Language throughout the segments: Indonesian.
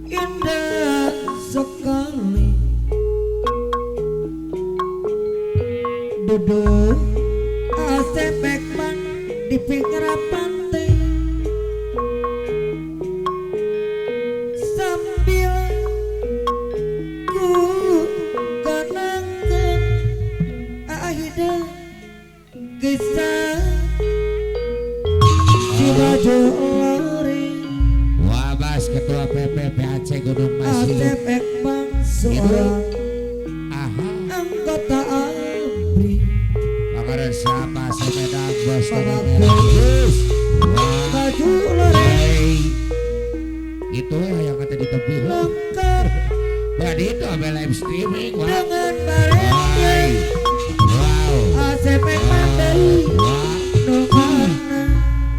indah sekali duduk asepek man di pinggir pantai sambil ku kenangkan akhirnya kisah si baju lori Wabas Ketua PPPAC Gunung Masih asepek man seorang anggota ABRI Bakaran siapa sepeda bos bagus baju lori itu yang kata di tepi lengkap berarti itu ada live streaming dengan barangnya wow asepek mandai nungana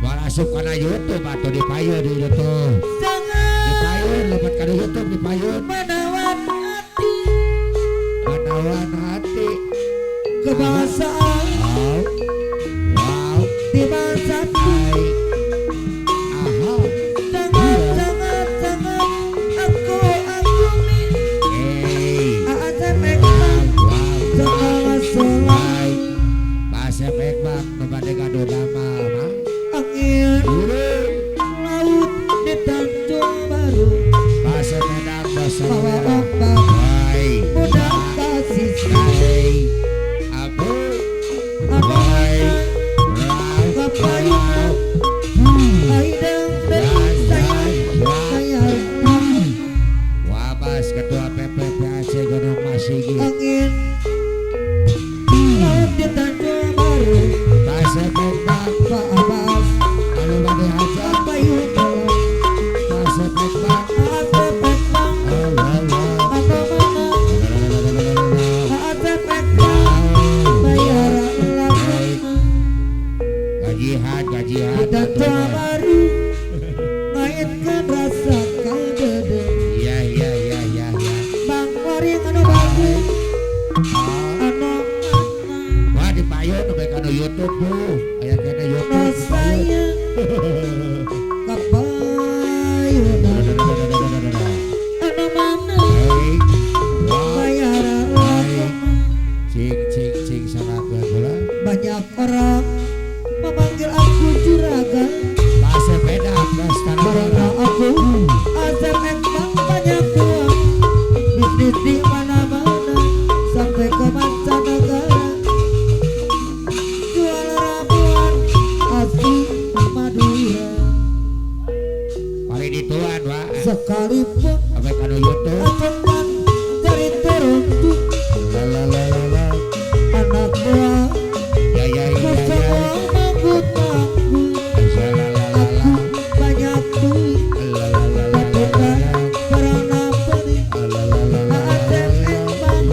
masuk karena YouTube atau di payun di YouTube sangat di payun lepas karena YouTube di payun menawan hati menawan hati kebangsaan wow wow di bangsa hai aha sangat aku agumi asepek wow sekolah sekolah hai bahasa Bang kepada kado nama mah angin laut di Tanjung Baru bahasa Medan bahasa bawa Medan ombak hai mudah kasih hai abu hai kapayun aidang dan sayang Wabas Ketua PPPAC Gunung Masigi angin laut di Tanjung Baru bahasa Medan Pak Abbas kalau bade aja kapayun bahasa Medan asepek bang atau mana asepek bang bayaran langsung gajian di Tanjung Baru ngaitkan rasa kadede iya bang waring anu bagus anu wah di payun mereka no YouTube bu aya kena no YouTube di payun sayang kapayunan anu mana hey wah bayaran langsung cing sangat gula banyak orang memanggil aku juragan bahasa beda bahasa karena aku asepek bang banyak uang bisnis di mana-mana sampai ke mancanegara jual ramuan asli Madura paling dituan wah sekalipun sampai kano YouTube akan dari Toronto la anak buah ya semua manggut-manggut aku banyak duit lakukan karena pelit asepek bang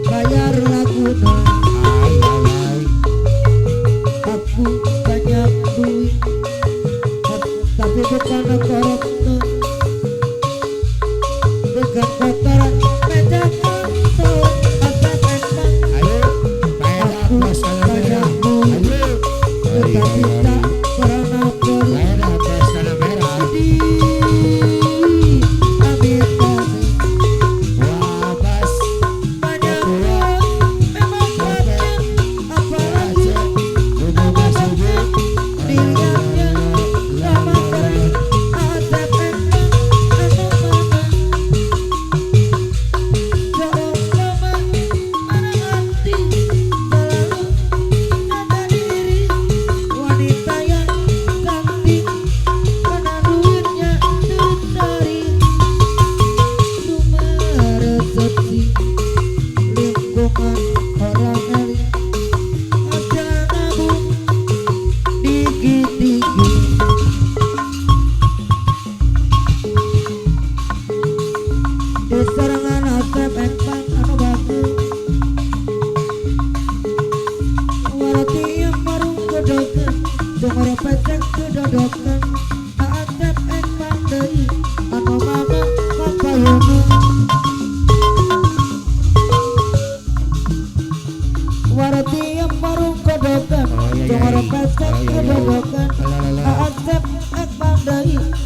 bayar laguna aku banyak duit tapi bukan koruptor bukan kotoran meja kantor asepek bang aku banyak duit tetapi tak pernah pelit amit banyak uang memang banyak apalagi dilihatnya lama kering asepek bang anu mana seumpama anak hati selalu jaga diri wanita yang cantik karena duitnya duit dari rumah resepsi lingkungan orang elit aja nabung dikit-dikit di serangan asepek bang anu bagus warati yang marung kedoken sumber pecek kedodokan asepek bang deui anu mama kapayun warati yang marung kedoken sumber pecek kedodokan asepek bang deui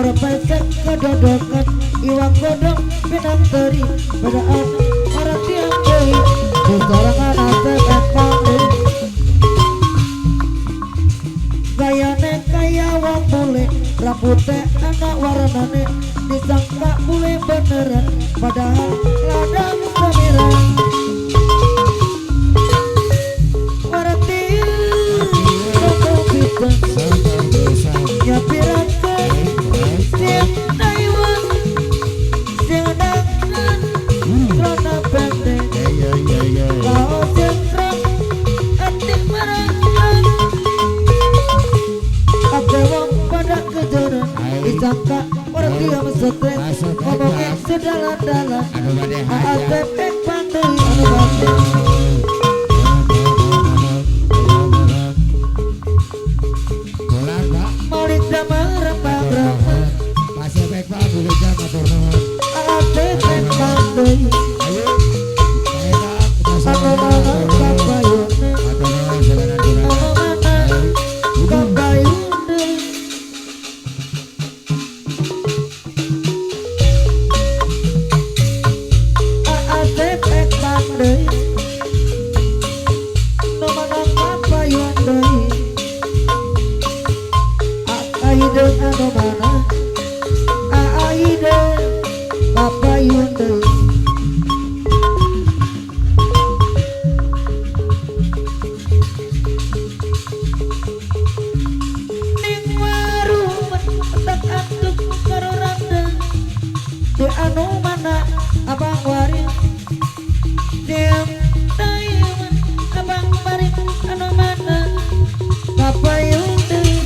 Tumoro pesek kedodokan iwak godong pinang teri padaan orang tiang deui disorangan asep ekpang gayane kaya wong bule rambutnya anak warnane disangka bule beneran padahal ladang samiran warati kono kita nyapiran ke siang Taiwan siang dangan rona pendek kau jengkrang atik merangkang Ake wong pada kejoran disangka warati yang stres ngomongin sedalan-dalan asep ekpang deui anu bandel Maulid damel rembang-rembang asep ekpang deui anu mana kabayone anu mana kabayone asep ekpang deui anu mana kabayone deui Aida anu mana Aida kapayun deui ning warumen tak antuk karo randa di anu mana abang waris diam Taiwan abang waris anu mana kapayun deui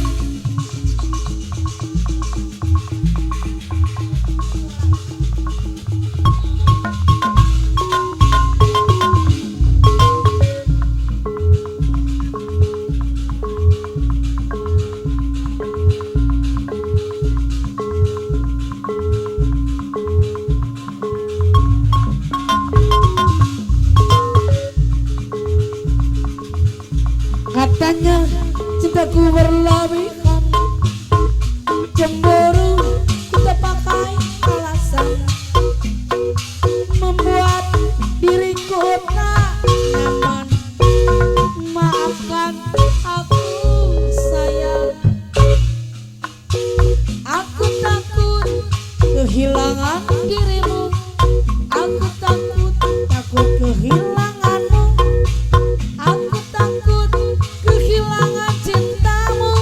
katanya cintaku berlebihan cemburu kita pakai alasan membuat diriku tak nyaman maafkan aku sayang aku takut kehilangan dirimu aku takut kehilanganmu aku takut kehilangan cintamu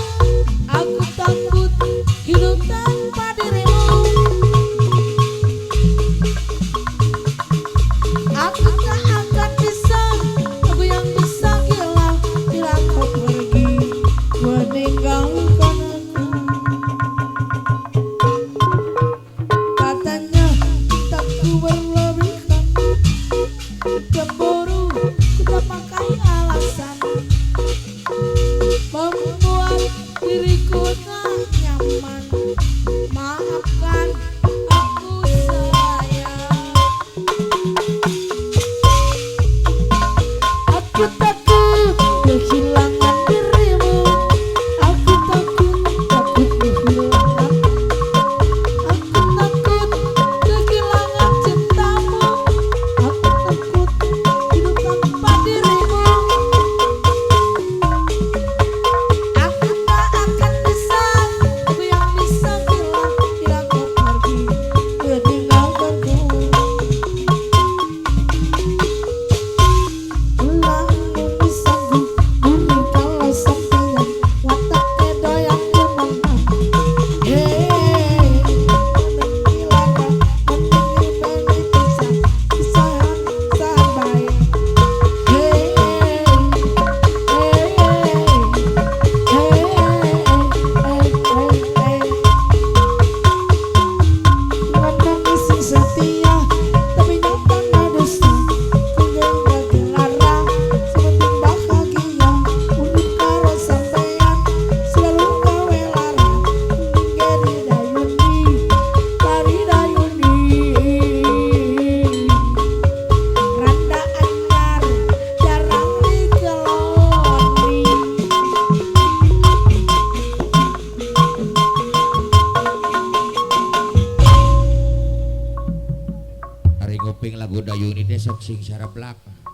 nguping lagu dayung ini teh sok sing sarap belaka